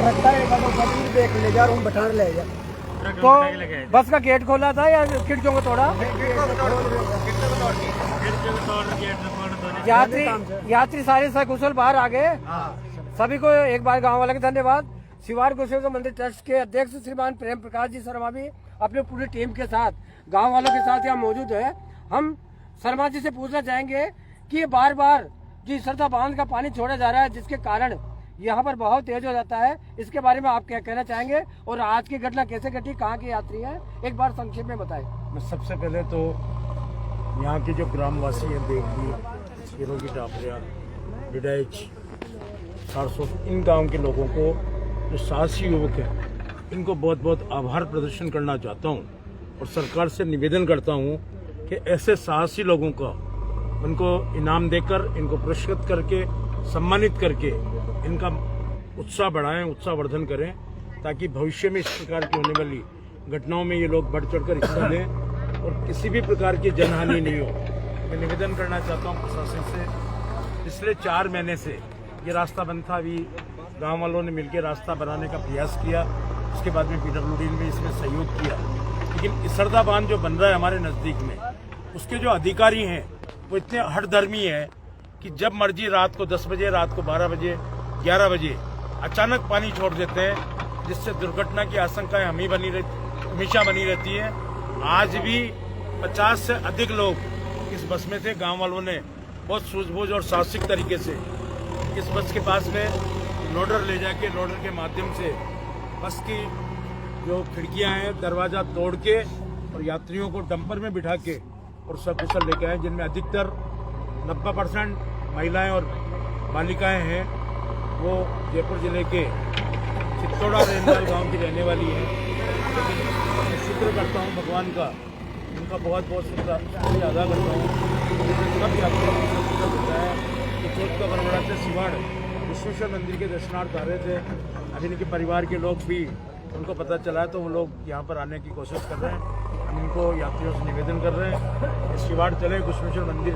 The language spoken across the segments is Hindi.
देख ले जा हूँ बठान ले जा। तो बस का गेट खोला था या खिड़कियों को तोड़ा? यात्री सारे सकुशल बाहर आ गए। सभी को एक बार गांव वाले के धन्यवाद। शिवार गोस्वामी मंदिर ट्रस्ट के अध्यक्ष श्रीमान प्रेम प्रकाश जी शर्मा भी अपनी पूरी टीम के साथ गांव वालों के साथ यहाँ मौजूद है। हम शर्मा जी से पूछना चाहेंगे कि बार बार जो सरदा बांध का पानी छोड़ा जा रहा है जिसके कारण यहाँ पर बहुत तेज हो जाता है, इसके बारे में आप क्या कहना चाहेंगे और आज की घटना कैसे घटी, कहाँ के यात्री हैं, एक बार संक्षेप में बताएं। मैं सबसे पहले तो यहाँ के जो ग्रामवासी हैं, देवली, हिरोगी टापरिया, डिडाइच, सारसों, इन गांव के लोगों को जो साहसी युवक हैं इनको बहुत बहुत आभार प्रदर्शन करना चाहता हूँ और सरकार से निवेदन करता हूँ कि ऐसे साहसी लोगों का उनको इनाम देकर, इनको पुरस्कृत करके, सम्मानित करके इनका उत्साह बढ़ाएं, उत्साहवर्धन करें, ताकि भविष्य में इस प्रकार की होने वाली घटनाओं में ये लोग बढ़ चढ़कर हिस्सा लें और किसी भी प्रकार की जनहानि नहीं हो। मैं निवेदन करना चाहता हूँ प्रशासन से। पिछले 4 महीने से ये रास्ता बंद था। अभी गाँव वालों ने मिलकर रास्ता बनाने का प्रयास किया, उसके बाद में PWD ने भी इसमें सहयोग किया, लेकिन इसरदा बांध जो बन रहा है हमारे नज़दीक में, उसके जो अधिकारी हैं वो इतने हठधर्मी है कि जब मर्जी रात को 10 बजे, रात को 12 बजे, 11 बजे अचानक पानी छोड़ देते हैं, जिससे दुर्घटना की आशंकाएं हमेशा बनी रहती है। आज भी 50 से अधिक लोग इस बस में थे। गांव वालों ने बहुत सूझबूझ और साहसिक तरीके से इस बस के पास में लोडर ले जाके, लोडर के माध्यम से बस की जो खिड़कियां हैं दरवाजा तोड़ के और यात्रियों को डंपर में बिठा के और सकुशल लेके आए, जिनमें अधिकतर 90% महिलाएं और बालिकाएं हैं। वो जयपुर जिले के चित्तौड़ा रेंदाल गांव की रहने वाली हैं। लेकिन मैं शुक्र करता हूं भगवान का, उनका बहुत बहुत शुक्रिया अदा करता हूं। सब यात्रियों को शुक्र होता है कि चौथ का बरबड़ा से सिवाड़ विश्वेश्वर मंदिर के दर्शनार्थ आ रहे थे। अभी इनके परिवार के लोग भी, उनको पता चला है तो वो लोग यहाँ पर आने की कोशिश कर रहे हैं। हम इनको यात्रियों से निवेदन कर रहे हैं कि शिवाड़ चले विश्वेश्वर मंदिर,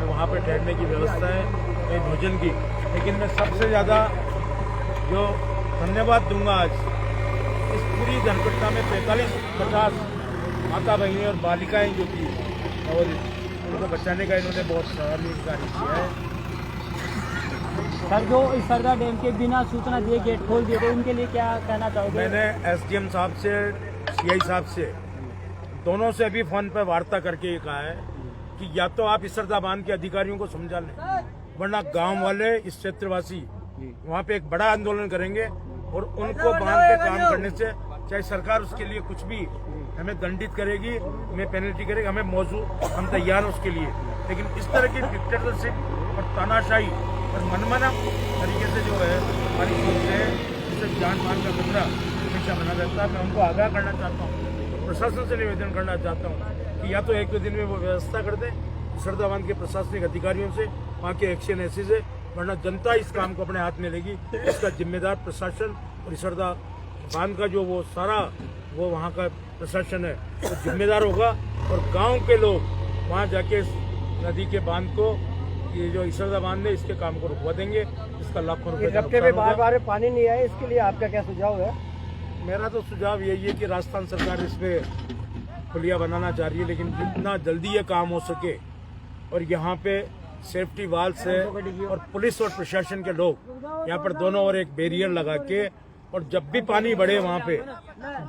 वहाँ पर ठहरने की व्यवस्था है, कहीं भोजन की। लेकिन मैं सबसे ज़्यादा जो धन्यवाद दूंगा आज इस पूरी दुर्घटना में 45-50 माता बहनें और बालिकाएं जो थी और उनको बचाने का इन्होंने बहुत सराहनीय कार्य किया है। सर, जो इस सरदा डैम के बिना सूचना दिए गेट खोल दिए थे, उनके लिए क्या कहना चाहोगे? मैंने SDM साहब से, CI साहब से, दोनों से अभी फोन पर वार्ता करके ये कहा है कि या तो आप इसरदा बांध के अधिकारियों को समझा लें, वरना गांव वाले, इस क्षेत्रवासी वहाँ पे एक बड़ा आंदोलन करेंगे और उनको बांध पे काम करने से, चाहे सरकार उसके लिए कुछ भी हमें दंडित करेगी, हमें पेनल्टी करेगी, हमें मौजूद, हम तैयार हैं उसके लिए। लेकिन इस तरह की डिक्टेटरशिप और तानाशाही और मनमाना तरीके से जो है हमारी सोच है, जिससे जान माल का खतरा हमेशा बना रहता है। मैं उनको आगाह करना चाहता हूँ, प्रशासन से निवेदन करना चाहता हूँ कि या तो 1-2 दिन में वो व्यवस्था कर दें सरदा बांध के प्रशासनिक अधिकारियों से, वहाँ के एक्शन ऐसे से, वरना जनता इस काम को अपने हाथ में लेगी। इसका जिम्मेदार प्रशासन और सरदा बांध का जो वो सारा वो वहाँ का प्रशासन है वो जिम्मेदार होगा और गांव के लोग वहाँ जाके इस नदी के बांध को, ये जो इसरदा बांध है, इसके काम को रुकवा देंगे। इसका लाखों रुपए में बार-बार पानी नहीं आया, इसके लिए आपका क्या सुझाव है? मेरा तो सुझाव यही है कि राजस्थान सरकार इस पे पुलिया बनाना चाह रही है, लेकिन जितना जल्दी ये काम हो सके और यहाँ पे सेफ्टी वाल से और पुलिस और प्रशासन के लोग यहाँ पर दोनों ओर एक बैरियर लगा के, और जब भी पानी बढ़े वहाँ पे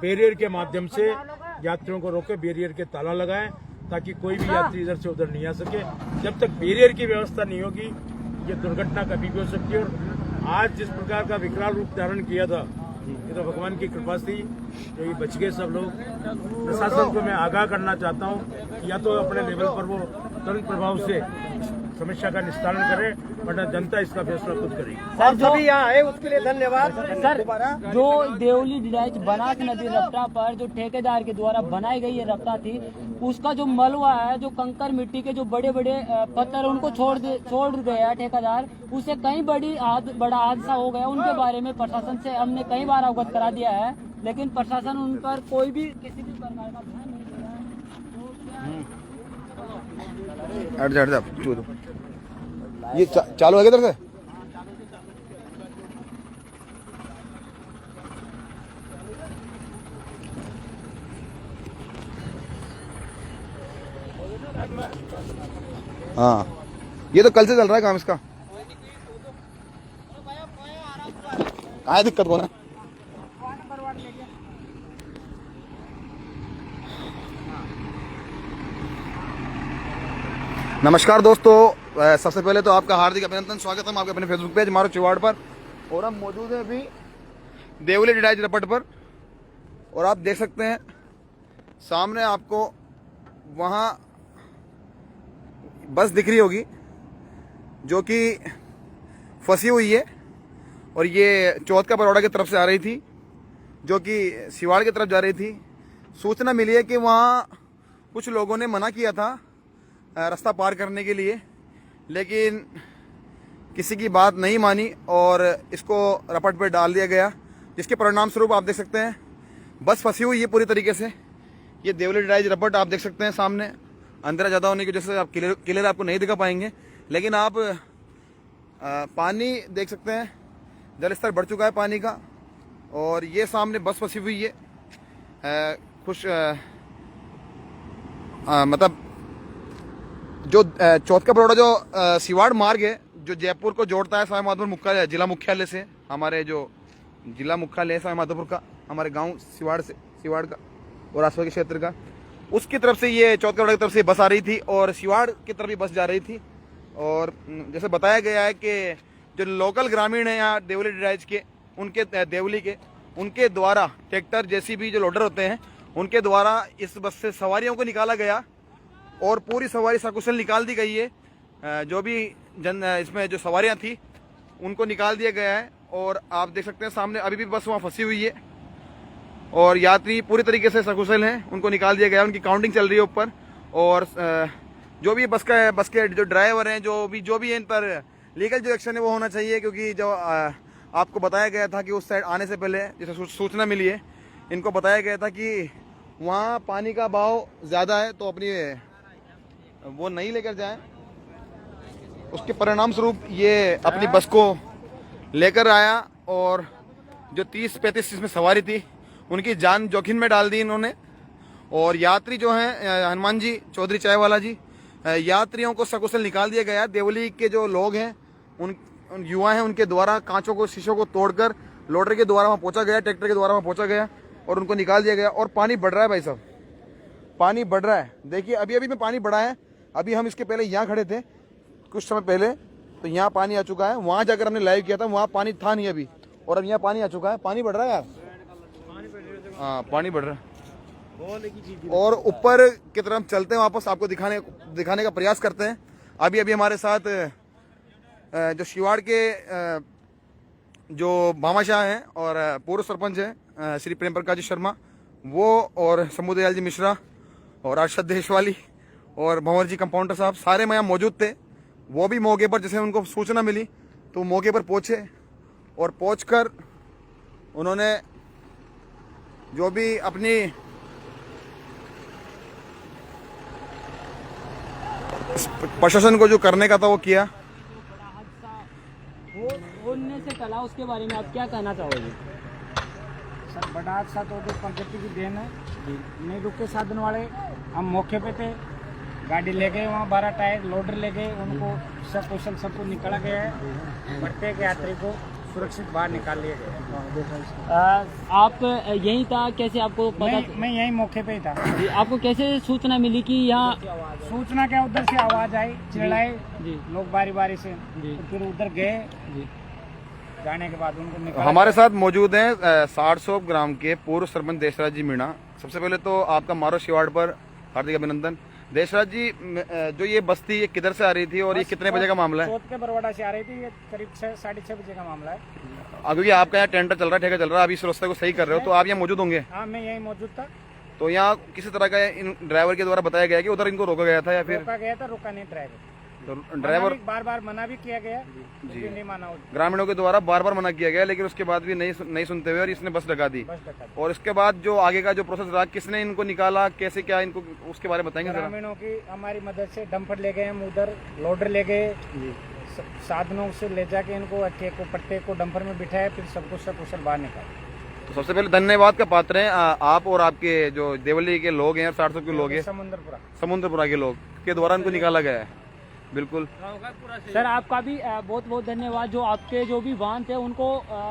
बैरियर के माध्यम से यात्रियों को रोके, बैरियर के ताला लगाएं ताकि कोई भी यात्री इधर से उधर नहीं आ सके। जब तक बैरियर की व्यवस्था नहीं होगी ये दुर्घटना कभी भी हो सकती है। और आज जिस प्रकार का विकराल रूप धारण किया था, ये तो भगवान की कृपा थी जो ये बच गए सब लोग। प्रशासन को मैं आगाह करना चाहता हूँ या तो अपने लेवल पर वो तुरंत प्रभाव से समस्या का निस्तारण करें, वरना जनता इसका फैसला खुद करेगी। सर, जो भी यहाँ आए उसके लिए धन्यवाद। सर, जो देवली डिडाइच बनास नदी रफ्ता पर जो ठेकेदार के द्वारा बनाई गई ये रफ्ता थी, उसका जो मलबा है, जो कंकर मिट्टी के जो बड़े बड़े पत्थर उनको छोड़ गया ठेकेदार, उससे कई बड़ा हादसा हो गया। उनके बारे में प्रशासन से हमने कई बार अवगत करा दिया है, लेकिन प्रशासन उन पर कोई भी किसी भी प्रकार का ध्यान नहीं दे रहा है। ये चालू है किधर से? हाँ, ये तो कल से चल रहा है काम इसका। कहाँ है दिक्कत को ना? नमस्कार दोस्तों, सबसे पहले तो आपका हार्दिक अभिनंदन, स्वागत है आपके अपने फेसबुक पेज मारो चिवाड़ पर। और हम मौजूद हैं अभी देवली डिडाइच रपट पर। और आप देख सकते हैं सामने आपको वहाँ बस दिख रही होगी जो कि फंसी हुई है। और ये चौथ का बड़ौदा की तरफ से आ रही थी, जो कि सिवाड़ की तरफ जा रही थी। सूचना मिली है कि वहाँ कुछ लोगों ने मना किया था रास्ता पार करने के लिए, लेकिन किसी की बात नहीं मानी और इसको रपट पे डाल दिया गया, जिसके परिणाम स्वरूप आप देख सकते हैं बस फंसी हुई है पूरी तरीके से। ये देवली डिडाइच रपट आप देख सकते हैं सामने। अंधेरा ज़्यादा होने की वजह से आप क्लियर आपको नहीं दिखा पाएंगे, लेकिन आप पानी देख सकते हैं, जल स्तर बढ़ चुका है पानी का। और ये सामने बस फंसी हुई है। मतलब जो चौथ का बड़ौदा जो सिवाड़ मार्ग है, जो जयपुर को जोड़ता है सवाई माधोपुर मुख्यालय जिला मुख्यालय से, हमारे जो जिला मुख्यालय है सवाई माधोपुर का, हमारे गांव सिवाड़ का और आसपास के क्षेत्र का, उसकी तरफ से ये चौथ का बड़ौदा की तरफ से बस आ रही थी और सिवाड़ की तरफ भी बस जा रही थी। और जैसे बताया गया है कि जो लोकल ग्रामीण है यहाँ देवली डिडाइच के, उनके द्वारा ट्रैक्टर जेसीबी जो लोडर होते हैं उनके द्वारा इस बस से सवारियों को निकाला गया और पूरी सवारी सकुशल निकाल दी गई है। जो भी इसमें जो सवारियां थी उनको निकाल दिया गया है। और आप देख सकते हैं सामने अभी भी बस वहाँ फंसी हुई है और यात्री पूरी तरीके से सकुशल हैं, उनको निकाल दिया गया है। उनकी काउंटिंग चल रही है ऊपर। और जो भी बस के जो ड्राइवर हैं, जो भी इन पर लीगल जो एक्शन है वो होना चाहिए, क्योंकि जो आपको बताया गया था कि उस साइड आने से पहले जैसे सूचना मिली है, इनको बताया गया था कि वहाँ पानी का बहाव ज़्यादा है तो अपनी वो नहीं लेकर जाएं। उसके परिणाम स्वरूप ये अपनी बस को लेकर आया और जो 30-35 इसमें सवारी थी उनकी जान जोखिम में डाल दी इन्होंने। और यात्री जो हैं हनुमान जी चौधरी चायवाला जी, यात्रियों को सकुशल निकाल दिया गया। देवली के जो लोग हैं, उन युवा हैं, उनके द्वारा कांचों को शीशों को तोड़कर लोडर के द्वारा वहाँ पहुँचा गया, ट्रैक्टर के द्वारा वहाँ पहुँचा गया और उनको निकाल दिया गया। और पानी बढ़ रहा है भाई साहब, पानी बढ़ रहा है। देखिए अभी में पानी बढ़ा है। अभी हम इसके पहले यहाँ खड़े थे कुछ समय पहले, तो यहाँ पानी आ चुका है। वहाँ जाकर हमने लाइव किया था, वहाँ पानी था नहीं अभी, और अब यहाँ पानी आ चुका है। पानी बढ़ रहा है यार, हाँ पानी बढ़ रहा है। और ऊपर की तरफ चलते हैं, वापस आपको दिखाने का प्रयास करते हैं। अभी हमारे साथ जो सिवाड़ के जो भामाशाह हैं और पूर्व सरपंच हैं श्री प्रेम प्रकाश जी शर्मा, वो और शंभू दयाल जी मिश्रा और अर्षद देशवाली और भंवर जी कंपाउंडर साहब, सारे मैं यहाँ मौजूद थे। वो भी मौके पर जैसे उनको सूचना मिली तो मौके पर पहुँचे और पहुँचकर उन्होंने जो भी अपनी प्रशासन को जो करने का था वो किया। होने से टला, उसके बारे में आप क्या कहना चाहोगे? सर बड़ा हादसा तो जो प्रकृति की देन है, नहीं रुके साधन वाले। हम मौके पे थे, गाड़ी ले गए, वहाँ 12 टायर लोडर ले गए, उनको सकुशल सबको निकाला गया है। प्रत्येक यात्री को सुरक्षित बाहर निकाल लिया गया। आप यहीं था, कैसे आपको पता? मैं यहीं मौके पे ही था। जी, आपको कैसे सूचना मिली कि यहाँ? सूचना क्या, उधर से आवाज आई, चिल्लाए जी लोग बारी बारी से, जी। तो फिर उधर गए। जी, जाने के बाद उनको निकाला। हमारे साथ मौजूद हैं 60 ग्राम के पूर्व सरपंच देशराज जी मीणा। सबसे पहले तो आपका मारो सिवाड़ पर हार्दिक अभिनंदन। देशराज जी, जो ये बस थी ये किधर से आ रही थी और ये कितने बजे का मामला है? चौथ के बरवाड़ा से आ रही थी। ये करीब 6-6:30 बजे का मामला है। क्योंकि आपका यहाँ टेंडर चल रहा है, ठेका चल रहा है, अभी इस रास्ते को सही कर रहे हो, तो आप यहाँ मौजूद होंगे। हाँ, मैं यहीं मौजूद था। तो यहाँ किसी तरह का इन ड्राइवर के द्वारा बताया गया कि उधर इनको रोका गया था या फिर? रोका गया था, रोका नहीं ड्राइवर। तो ड्राइवर बार बार मना भी किया गया जी, नहीं माना। ग्रामीणों के द्वारा बार बार मना किया गया, लेकिन उसके बाद भी नहीं सुनते हुए और इसने बस लगा दी। और इसके बाद जो आगे का जो प्रोसेस रहा, किसने इनको निकाला, कैसे क्या इनको, उसके बारे में बताएंगे? ग्रामीणों की हमारी मदद से डंपर ले गए, हम उधर लोडर ले गए, साधनों से ले जाके इनको प्रत्येक को डंपर में बिठाया, फिर सबको सकुशल बाहर निकाला। तो सबसे पहले धन्यवाद का पात्र हैं आप और आपके जो देवली के लोग हैं, 60 के लोग हैं, समुद्रपुरा के लोग। के द्वारा उनको निकाला गया है। बिल्कुल। सर आपका भी बहुत बहुत धन्यवाद, जो आपके जो भी वाहन थे उनको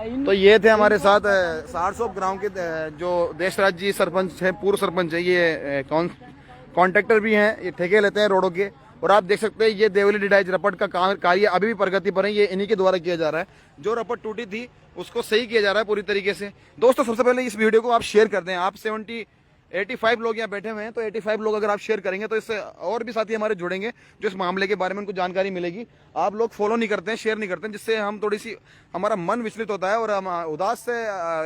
इन तो ये थे हमारे साथ सारसोप गांव के जो देशराज जी सरपंच है, पूर्व सरपंच है, ये कॉन्ट्रैक्टर भी हैं, ये ठेके लेते हैं रोडों के। और आप देख सकते हैं ये देवली डिडाइच रपट का कार्य अभी भी प्रगति पर है, ये इन्हीं के द्वारा किया जा रहा है। जो रपट टूटी थी उसको सही किया जा रहा है पूरी तरीके से। दोस्तों सबसे पहले इस वीडियो को आप शेयर कर दें। आप 85 लोग यहाँ बैठे हुए हैं, तो 85 लोग अगर आप शेयर करेंगे तो इससे और भी साथी हमारे जुड़ेंगे जो इस मामले के बारे में उनको जानकारी मिलेगी। आप लोग फॉलो नहीं करते हैं, शेयर नहीं करते हैं, जिससे हम थोड़ी सी हमारा मन विचलित होता है और हम उदास से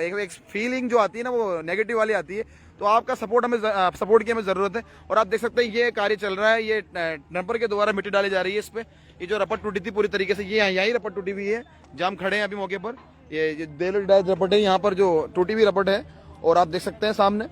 एक फीलिंग जो आती है ना वो नेगेटिव वाली आती है। तो आपका सपोर्ट की हमें जरूरत है। और आप देख सकते हैं ये कार्य चल रहा है, ये डंपर के द्वारा मिट्टी डाली जा रही है इस पे। ये जो रपट टूटी थी पूरी तरीके से, ये यही रपट टूटी हुई है जहाँ हम खड़े हैं अभी मौके पर। ये देवली डिडाइच रपट है, यहाँ पर जो टूटी हुई रपट है और आप देख सकते हैं सामने।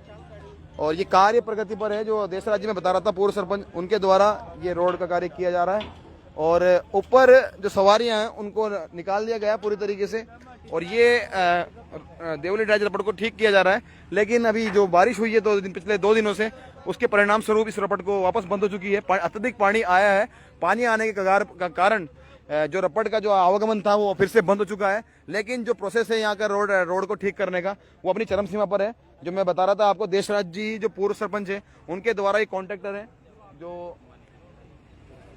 और ये कार्य प्रगति पर है, जो देशराज जी में बता रहा था पूर्व सरपंच, उनके द्वारा ये रोड का कार्य किया जा रहा है। और ऊपर जो सवारियां हैं उनको निकाल दिया गया पूरी तरीके से। और ये देवली डिडाइच रपट को ठीक किया जा रहा है। लेकिन अभी जो बारिश हुई है पिछले 2 दिनों से, उसके परिणाम स्वरूप इस रपट को वापस बंद हो चुकी है। अत्यधिक पानी आया है, पानी आने के कगार का कारण जो रपट का जो आवागमन था वो फिर से बंद हो चुका है। लेकिन जो प्रोसेस है यहाँ का रोड को ठीक करने का, वो अपनी चरम सीमा पर है। जो मैं बता रहा था आपको, देशराज जी जो पूर्व सरपंच है उनके द्वारा एक कॉन्ट्रैक्टर है, जो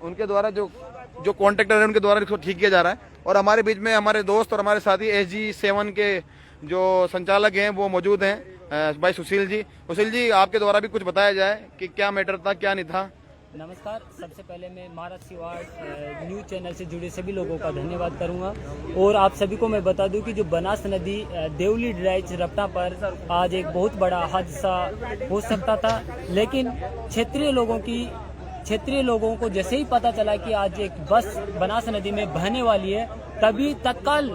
उनके द्वारा जो कॉन्ट्रैक्टर है उनके द्वारा इसको ठीक किया जा रहा है। और हमारे बीच में हमारे दोस्त और हमारे साथी SG7 के जो संचालक हैं वो मौजूद हैं, भाई सुशील जी, आपके द्वारा भी कुछ बताया जाए कि क्या मैटर था, क्या नहीं था। नमस्कार। सबसे पहले मैं महाराज सिवाड़ न्यूज़ चैनल से जुड़े सभी लोगों का धन्यवाद करूंगा। और आप सभी को मैं बता दूं कि जो बनास नदी देवली डिडाइच रपटा पर आज एक बहुत बड़ा हादसा हो सकता था, लेकिन क्षेत्रीय लोगों को जैसे ही पता चला कि आज एक बस बनास नदी में बहने वाली है, तभी तत्काल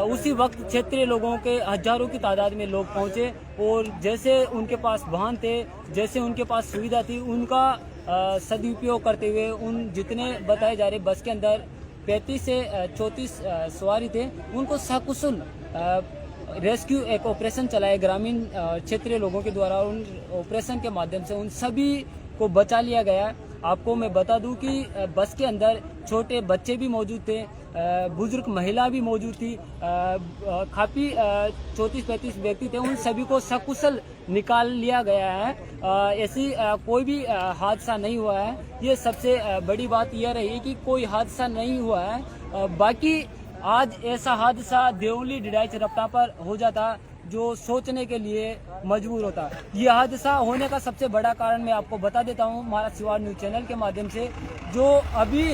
उसी वक्त क्षेत्रीय लोगों के हजारों की तादाद में लोग पहुंचे। और जैसे उनके पास वाहन थे, जैसे उनके पास सुविधा थी, उनका सदुपयोग करते हुए उन जितने बताए जा रहे बस के अंदर 35 से 34 सवारी थे, उनको सकुशल रेस्क्यू एक ऑपरेशन चलाया ग्रामीण क्षेत्रीय लोगों के द्वारा। उन ऑपरेशन के माध्यम से उन सभी को बचा लिया गया। आपको मैं बता दूं कि बस के अंदर छोटे बच्चे भी मौजूद थे, बुजुर्ग महिला भी मौजूद थी, काफी 34-35 व्यक्ति थे। उन सभी को सकुशल निकाल लिया गया है। ऐसी कोई भी हादसा नहीं हुआ है। ये सबसे बड़ी बात यह रही कि कोई हादसा नहीं हुआ है। बाकी आज ऐसा हादसा देवली डिडाइच रपटा पर हो जाता जो सोचने के लिए मजबूर होता। ये हादसा होने का सबसे बड़ा कारण मैं आपको बता देता हूँ हमारा सिवाड़ न्यूज़ चैनल के माध्यम से। जो अभी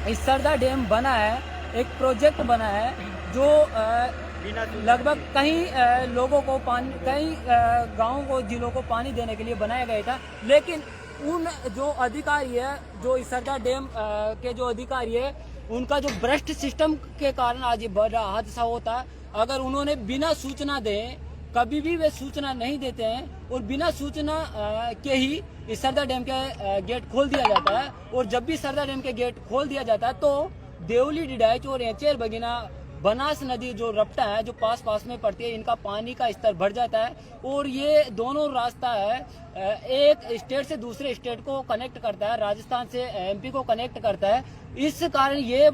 इस सरदा डैम बना है, एक प्रोजेक्ट बना है जो लगभग कई लोगों को पानी, कई गाँवों को, जिलों को पानी देने के लिए बनाया गया था। लेकिन उन जो अधिकारी है, जो इस सरदा डैम के जो अधिकारी है, उनका जो भ्रष्ट सिस्टम के कारण आज ये बड़ा हादसा होता है। अगर उन्होंने बिना सूचना दे, कभी भी वे सूचना नहीं देते हैं और बिना सूचना के ही इस सरदा डैम के गेट खोल दिया जाता है। और जब भी सरदा डैम के गेट खोल दिया जाता है तो देवली डिडाइच और एचेर बगीना बनास नदी जो रपटा है, जो पास में पड़ती है, इनका पानी का स्तर बढ़ जाता है। और ये दोनों रास्ता है, एक स्टेट से दूसरे स्टेट को कनेक्ट करता है, राजस्थान से MP को कनेक्ट करता है। इस कारण ये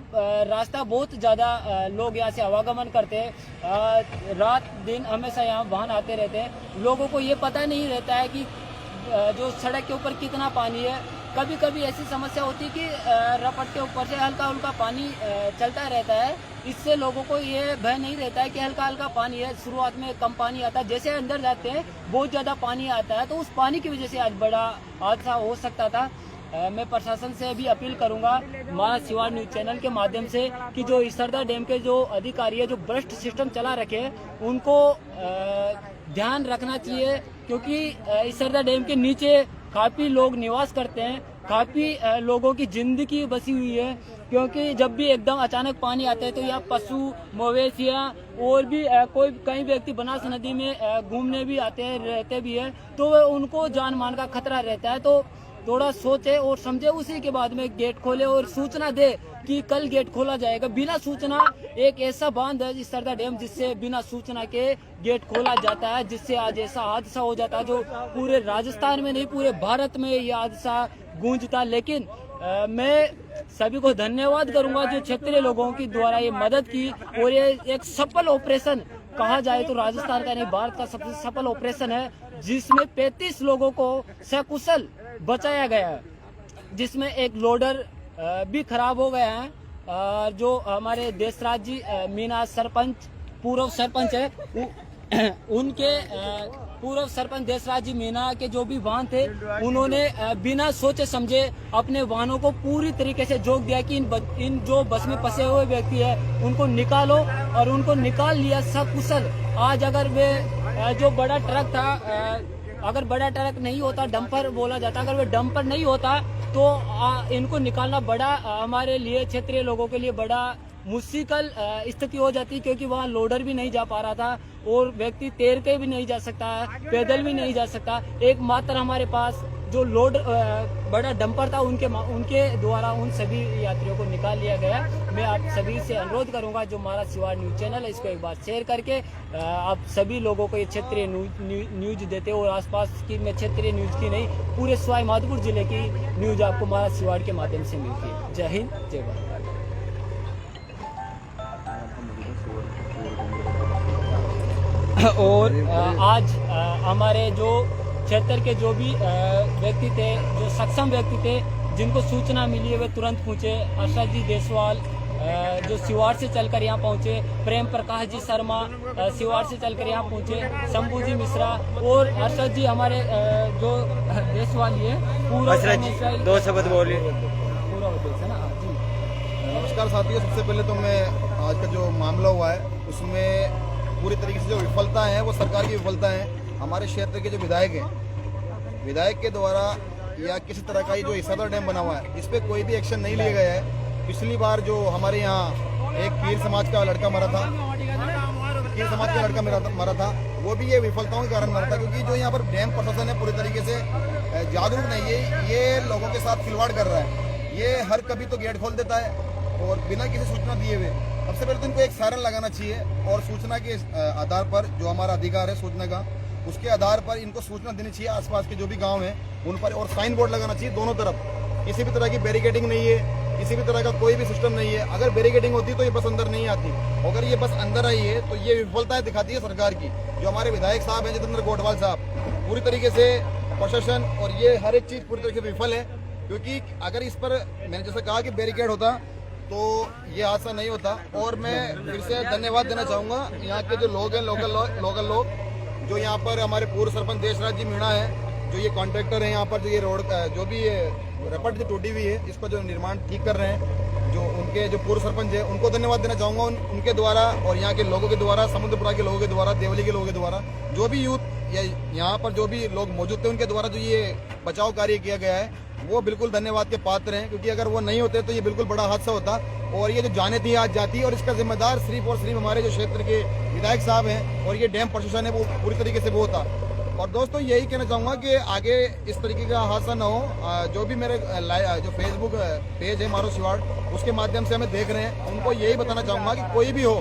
रास्ता बहुत ज़्यादा लोग यहाँ से आवागमन करते हैं। रात दिन हमेशा यहाँ वाहन आते रहते हैं। लोगों को ये पता नहीं रहता है कि जो सड़क के ऊपर कितना पानी है। कभी कभी ऐसी समस्या होती है कि रपट के ऊपर से हल्का हल्का पानी चलता रहता है। इससे लोगों को ये भय नहीं रहता है कि हल्का हल्का पानी है, शुरुआत में कम पानी आता है, जैसे अंदर जाते हैं बहुत ज़्यादा पानी आता है, तो उस पानी की वजह से आज बड़ा हादसा हो सकता था। मैं प्रशासन से भी अपील करूंगा हमारा सिवाड़ न्यूज़ चैनल के माध्यम से कि जो इस सरदा डैम के जो अधिकारी है, जो भ्रष्ट सिस्टम चला रखे, उनको ध्यान रखना चाहिए। क्योंकि इस सरदा डैम के नीचे काफ़ी लोग निवास करते हैं, काफ़ी लोगों की जिंदगी बसी हुई है। क्योंकि जब भी एकदम अचानक पानी आता है तो यहाँ पशु, मवेशियाँ और भी कई व्यक्ति बनास नदी में घूमने भी आते हैं, रहते भी हैं, तो उनको जान मान का खतरा रहता है। तो थोड़ा सोचे और समझे, उसी के बाद में गेट खोले और सूचना दे कि कल गेट खोला जाएगा। बिना सूचना एक ऐसा बांध है इस सरदा डैम, जिससे बिना सूचना के गेट खोला जाता है, जिससे आज ऐसा हादसा हो जाता है जो पूरे राजस्थान में नहीं पूरे भारत में ये हादसा गूंजता। लेकिन मैं सभी को धन्यवाद करूंगा जो क्षेत्रीय लोगों की द्वारा ये मदद की, और ये एक सफल ऑपरेशन कहा जाए तो राजस्थान का नहीं भारत का सबसे सफल ऑपरेशन है, जिसमें 35 लोगों को सकुशल बचाया गया है, जिसमें एक लोडर भी खराब हो गया है। जो हमारे देशराज जी मीना सरपंच पूर्व सरपंच है, उनके पूर्व सरपंच देशराज जी मीना के जो भी वाहन थे, उन्होंने बिना सोचे समझे अपने वाहनों को पूरी तरीके से जोक दिया कि इन जो बस में फंसे हुए व्यक्ति है उनको निकालो, और उनको निकाल लिया सकुशल। आज अगर वे जो बड़ा ट्रक था, अगर बड़ा ट्रक नहीं होता, डंपर बोला जाता, अगर वे डंपर नहीं होता तो इनको निकालना बड़ा हमारे लिए क्षेत्रीय लोगों के लिए बड़ा मुश्किल स्थिति हो जाती, क्योंकि वहाँ लोडर भी नहीं जा पा रहा था और व्यक्ति तैर के भी नहीं जा सकता, पैदल भी नहीं जा सकता। एकमात्र हमारे पास जो लोड बड़ा डंपर था, उनके द्वारा उन सभी यात्रियों को निकाल लिया गया। मैं आप सभी से अनुरोध करूंगा, जो हमारा सिवाड़ न्यूज चैनल है, इसको एक बार शेयर करके आप सभी लोगों को ये क्षेत्रीय न्यूज देते हो। और आसपास की मैं क्षेत्रीय न्यूज की नहीं, पूरे सवाई माधोपुर जिले की न्यूज आपको हमारा सिवाड़ के माध्यम से मिलती है। जय हिंद, जय भारत। और आज हमारे जो क्षेत्र के जो भी व्यक्ति थे, जो सक्षम व्यक्ति थे, जिनको सूचना मिली है वे तुरंत पहुंचे। अर्षद जी देसवाल जो सिवाड़ से चलकर यहाँ पहुंचे, प्रेम प्रकाश जी शर्मा सिवाड़ से चलकर यहाँ पहुंचे, शंभू जी मिश्रा और अर्षद जी हमारे जो देसवाल है पूरा। दो शब्द बोलिए। पूरा उद्देश्य है ना जी। नमस्कार साथियों, सबसे पहले तो मैं आज का जो मामला हुआ है उसमें पूरी तरीके से जो विफलता है वो सरकार की विफलता है। हमारे क्षेत्र के जो विधायक हैं, विधायक के द्वारा या किसी तरह का ये जो इसादा डैम बना हुआ है, इस पर कोई भी एक्शन नहीं लिया गया है। पिछली बार जो हमारे यहाँ एक पीर समाज का लड़का मरा था, पीर समाज का लड़का मरा था, वो भी ये विफलताओं के कारण मरा था, क्योंकि जो यहाँ पर डैम प्रशासन है पूरी तरीके से जागरूक नहीं है। ये लोगों के साथ खिलवाड़ कर रहा है। ये हर कभी तो गेट खोल देता है और बिना किसी सूचना दिए हुए। सबसे पहले तो इनको एक सायरन लगाना चाहिए और सूचना के आधार पर, जो हमारा अधिकार है सूचना का, उसके आधार पर इनको सूचना देनी चाहिए आसपास के जो भी गांव हैं उन पर, और साइन बोर्ड लगाना चाहिए दोनों तरफ। किसी भी तरह की बैरिकेडिंग नहीं है, किसी भी तरह का कोई भी सिस्टम नहीं है। अगर बैरिकेडिंग होती तो ये बस अंदर नहीं आती। अगर ये बस अंदर आई है तो ये विफलताएं दिखाती है सरकार की। जो हमारे विधायक साहब हैं जितेंद्र गोटवाल साहब, पूरी तरीके से प्रशासन और ये हर एक चीज पूरी तरीके से विफल है। क्योंकि अगर इस पर मैंने जैसे कहा कि बैरिकेड होता तो ये हादसा नहीं होता। और मैं फिर से धन्यवाद देना चाहूँगा यहाँ के जो लोग हैं, लोकल लोग, जो यहाँ पर हमारे पूर्व सरपंच देशराज जी मीणा है, जो ये कॉन्ट्रैक्टर है यहाँ पर, जो ये रोड जो भी ये रपट जो टूटी हुई है इसका जो निर्माण ठीक कर रहे हैं, जो उनके जो पूर्व सरपंच है उनको धन्यवाद देना चाहूँगा उनके द्वारा, और यहाँ के लोगों के द्वारा, समुद्रपुरा के लोगों के द्वारा, देवली के लोगों के द्वारा, जो भी यूथ या यहाँ पर जो भी लोग मौजूद थे उनके द्वारा जो ये बचाव कार्य किया गया है वो बिल्कुल धन्यवाद के पात्र हैं। क्योंकि अगर वो नहीं होते तो ये बिल्कुल बड़ा हादसा होता और ये जो जाने थी आज जाती, और इसका जिम्मेदार सिर्फ और सिर्फ हमारे जो क्षेत्र के विधायक साहब हैं और ये डैम प्रशासन है वो पूरी तरीके से वो था। और दोस्तों यही कहना चाहूँगा कि आगे इस तरीके का हादसा न हो। जो भी मेरे जो फेसबुक पेज है मारो सिवाड़, उसके माध्यम से हमें देख रहे हैं, उनको यही बताना चाहूँगा कि कोई भी हो,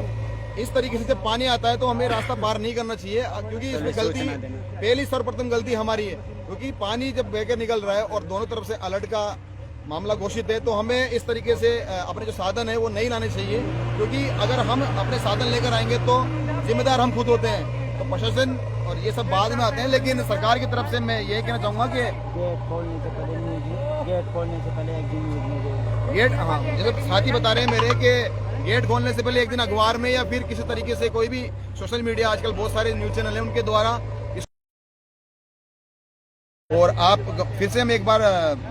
इस तरीके से जब पानी आता है तो हमें रास्ता पार नहीं करना चाहिए। क्योंकि इसमें गलती, पहली सर्वप्रथम गलती हमारी है। क्योंकि पानी जब बहकर निकल रहा है और दोनों तरफ से अलर्ट का मामला घोषित है, तो हमें इस तरीके से अपने जो साधन है वो नहीं लाने चाहिए। क्योंकि अगर हम अपने साधन लेकर आएंगे तो जिम्मेदार हम खुद होते हैं। तो प्रशासन और ये सब बाद में आते हैं, लेकिन सरकार की तरफ से मैं ये कहना चाहूँगा कि गेट खोलने से पहले एक दिन गेट, हाँ जैसे साथी बता रहे हैं मेरे कि गेट खोलने से पहले एक दिन अखबार में या फिर किसी तरीके से कोई भी सोशल मीडिया, आजकल बहुत सारे न्यूज चैनल हैं उनके द्वारा। और आप फिर से हम एक बार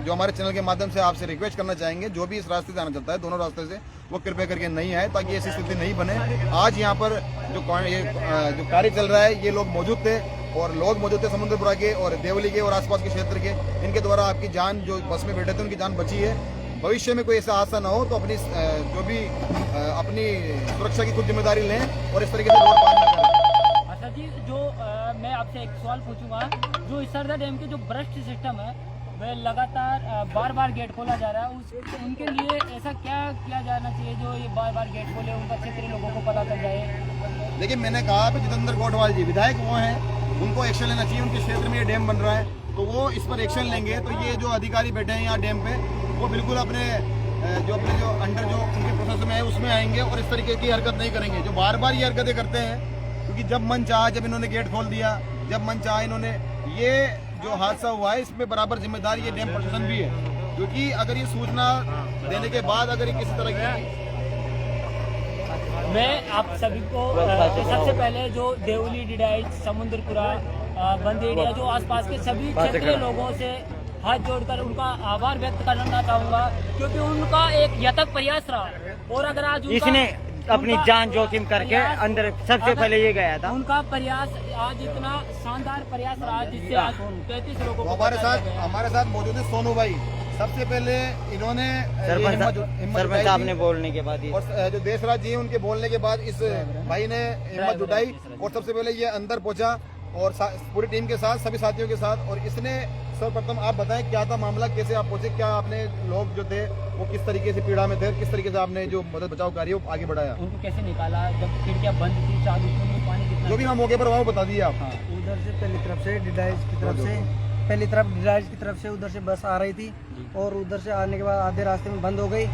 जो हमारे चैनल के माध्यम से आपसे रिक्वेस्ट करना चाहेंगे, जो भी इस रास्ते से आना चाहता है, दोनों रास्ते से, वो कृपया करके नहीं आए, ताकि ऐसी स्थिति नहीं बने। आज यहाँ पर जो कार्य चल रहा है, ये लोग मौजूद थे और लोग मौजूद थे समुद्रपुरा के और देवली के और आसपास के क्षेत्र के, इनके द्वारा आपकी जान, जो बस में बैठे थे उनकी जान बची है। भविष्य में कोई ऐसा हादसा ना हो तो अपनी जो भी अपनी सुरक्षा की कुछ जिम्मेदारी लें और इस तरीके से रोड पार न करें। अच्छा जी, जो मैं आपसे एक सवाल पूछूंगा, जो इसरदा डैम के जो ब्रस्ट सिस्टम है वह लगातार बार बार गेट खोला जा रहा है, उनके लिए ऐसा क्या किया जाना चाहिए जो ये बार बार गेट खोले, उनका क्षेत्रीय लोगों को पता चल जाए? देखिए मैंने कहा जितेंद्र गोटवाल जी विधायक वो हैं, उनको एक्शन लेना चाहिए। उनके क्षेत्र में ये डैम बन रहा है तो वो इस पर एक्शन लेंगे। तो ये जो अधिकारी बैठे हैं यहाँ डैम पे, वो बिल्कुल अपने जो अंडर जो उनके प्रोसेस में है उसमें आएंगे और इस तरीके की हरकत नहीं करेंगे जो बार बार ये हरकतें करते हैं। क्योंकि जब मन चाहा, जब इन्होंने गेट खोल दिया, जब मन चाहा इन्होंने, ये जो हादसा हुआ है इसमें बराबर जिम्मेदार ये डैम प्रशासन भी है। क्योंकि अगर ये सूचना देने के बाद अगर ये किसी तरह की, मैं आप सभी को सबसे पहले जो देवली, डिडाइच, समुद्रपुरा, बंदेड़िया जो आसपास के सभी क्षेत्रीय लोगों से हाथ जोड़कर उनका आभार व्यक्त करना चाहूंगा, क्योंकि उनका एक यथक प्रयास रहा। और अगर आज इसने अपनी जान जोखिम करके अंदर सबसे पहले ये गया था, उनका प्रयास आज इतना शानदार प्रयास रहा जिससे आज 33 लोगों को हमारे साथ मौजूद है सोनू भाई। सबसे पहले इन्होंने सरपंच साहब ने बोलने के बाद और जो देशराज जी उनके बोलने के बाद इस भाई ने हिम्मत जुटाई और सबसे पहले ये अंदर पहुंचा और पूरी टीम के साथ, सभी साथियों के साथ। और इसने सर्वप्रथम आप बताएं क्या था मामला, कैसे आप पहुंचे, क्या आपने लोग जो थे वो किस तरीके से पीड़ा में थे, किस तरीके से आपने जो मदद बचाव कार्य वो आगे बढ़ाया, उनको कैसे निकाला, जब खिड़कियां बंद थी, चालू थी, उनको पानी कितना, जो भी हम मौके पर वहाँ बता दिए आप। उधर से पहली तरफ से डिडाइच की तरफ से, पहली तरफ डिडाइच की तरफ से उधर से बस आ रही थी और उधर से आने के बाद आधे रास्ते में बंद हो गई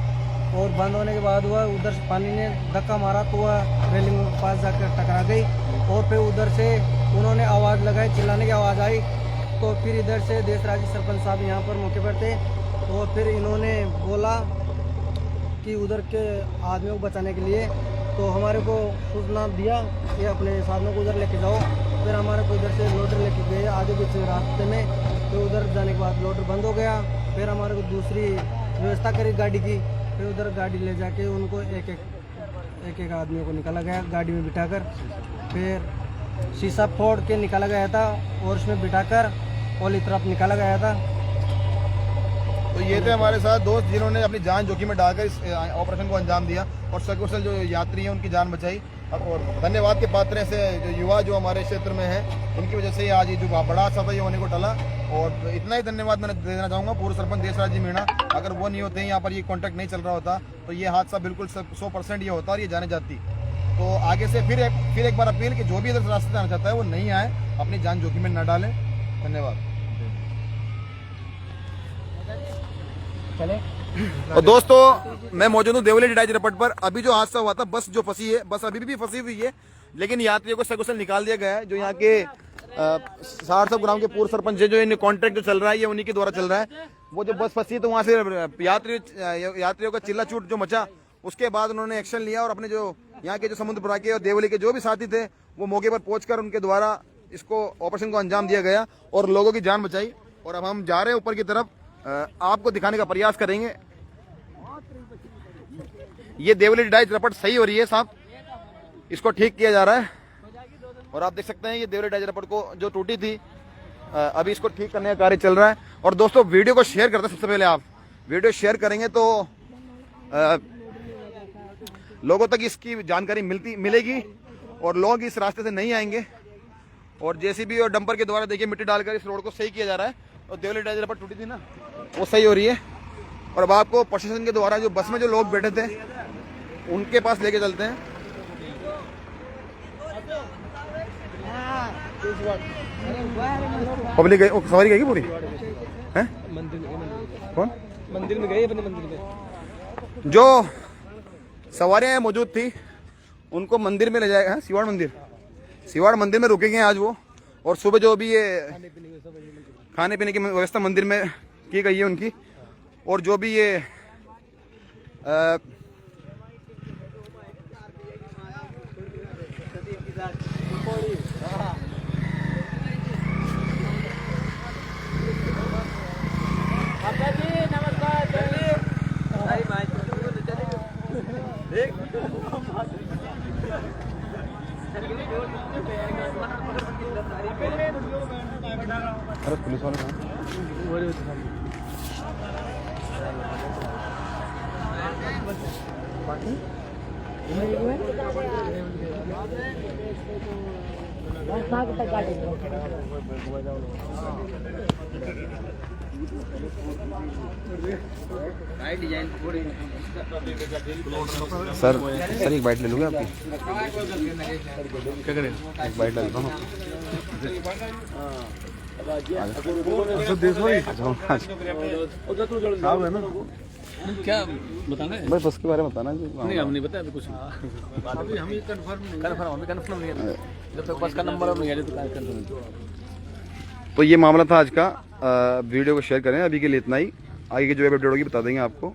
और बंद होने के बाद हुआ उधर से पानी ने धक्का मारा तो वह रेलिंग के पास जाकर टकरा गई और फिर उधर से उन्होंने आवाज़ लगाई, चिल्लाने की आवाज़ आई। तो फिर इधर से देशराज सरपंच साहब यहाँ पर मौके पर थे और फिर इन्होंने बोला कि उधर के आदमियों को बचाने के लिए तो हमारे को सूचना दिया कि अपने साधनों को उधर लेके जाओ। फिर हमारे को इधर से लोडर लेके गए आगे पीछे रास्ते में, तो उधर जाने के बाद लोडर बंद हो गया। फिर हमारे को दूसरी व्यवस्था करी गाड़ी की, फिर उधर गाड़ी ले जाके उनको एक एक आदमियों को निकाला गया गाड़ी में बिठाकर, फिर शीशा फोड़ के निकाला गया था और उसमें बिठाकर ओली तरफ निकाला गया था। तो ये थे हमारे साथ दोस्त जिन्होंने अपनी जान जोखिम में डालकर इस ऑपरेशन को अंजाम दिया और सकुशल जो यात्री हैं उनकी जान बचाई। और धन्यवाद के पात्र हैं से जो युवा जो हमारे क्षेत्र में है, इनकी वजह से आज ये जो बड़ा हादसा था ये होने को टला। और इतना ही धन्यवाद मैं देना चाहूँगा पूर्व सरपंच देशराज जी मीणा। अगर वो नहीं होते, यहाँ पर ये कॉन्टैक्ट नहीं चल रहा होता तो ये हादसा बिल्कुल 100% ये होता और ये जाने जाती। तो आगे से फिर एक बार अपील कि जो भी इधर रास्ते आना चाहता है वो नहीं आए, अपनी जान जोखिम में न डालें। धन्यवाद। और दोस्तों मैं मौजूद हूँ देवली डिडाइच एयरपोर्ट पर। अभी जो हादसा हुआ था, बस जो फंसी है, बस अभी भी फंसी हुई है, लेकिन यात्रियों को सकुशल निकाल दिया गया है। जो यहाँ के सारसा ग्राम के पूर्व सरपंच है, जो इन कॉन्ट्रैक्ट जो चल रहा है ये उन्हीं के द्वारा चल रहा है। वो जो बस फंसी तो वहाँ से यात्रियों का चिल्ला चूट जो मचा, उसके बाद उन्होंने एक्शन लिया और अपने जो यहाँ के जो समुद्रपुरा के और देवली के जो भी साथी थे वो मौके पर पहुंचकर उनके द्वारा इसको ऑपरेशन को अंजाम दिया गया और लोगों की जान बचाई। और अब हम जा रहे हैं ऊपर की तरफ, आपको दिखाने का प्रयास करेंगे। ये देवली डिडाइच एयरपोर्ट सही हो रही है साहब, इसको ठीक किया जा रहा है। और आप देख सकते हैं ये देवली डिडाइच एयरपोर्ट को जो टूटी थी, अभी इसको ठीक करने का कार्य चल रहा है। और दोस्तों वीडियो को शेयर करते हैं, सबसे पहले आप वीडियो शेयर करेंगे तो लोगों तक इसकी जानकारी मिलेगी और लोग इस रास्ते से नहीं आएंगे। और जेसीबी और डंपर के द्वारा देखिए मिट्टी डालकर इस रोड को सही किया जा रहा है। और देवली डिडाइच एयरपोर्ट टूटी थी ना, वो सही हो रही है। और अब आपको प्रशासन के द्वारा जो बस में जो लोग बैठे थे उनके पास लेके चलते हैं। पब्लिक गई, सवारी गई पूरी है कौन मंदिर में गए, अपने मंदिर में जो सवारियां मौजूद थी उनको मंदिर में ले जाएगा। सिवाड़ मंदिर में रुकेंगे आज वो। और सुबह जो भी ये खाने पीने की व्यवस्था मंदिर में की गई है उनकी, और जो भी ये अरे पुलिस वाले सर एक बाइट ले लूँगा आपकी, क्या करें? एक बाइट ले लूँगा। क्या बताना है? बस उसके बारे में बताना जी। नहीं, हम नहीं बताया कुछ। अभी हम कंफर्म नहीं है। जब तक बस का नंबर नहीं है तो कंफर्म। तो ये मामला था आज का। वीडियो को शेयर करें। अभी के लिए इतना ही। आगे की जो अपडेट होगी बता देंगे आपको।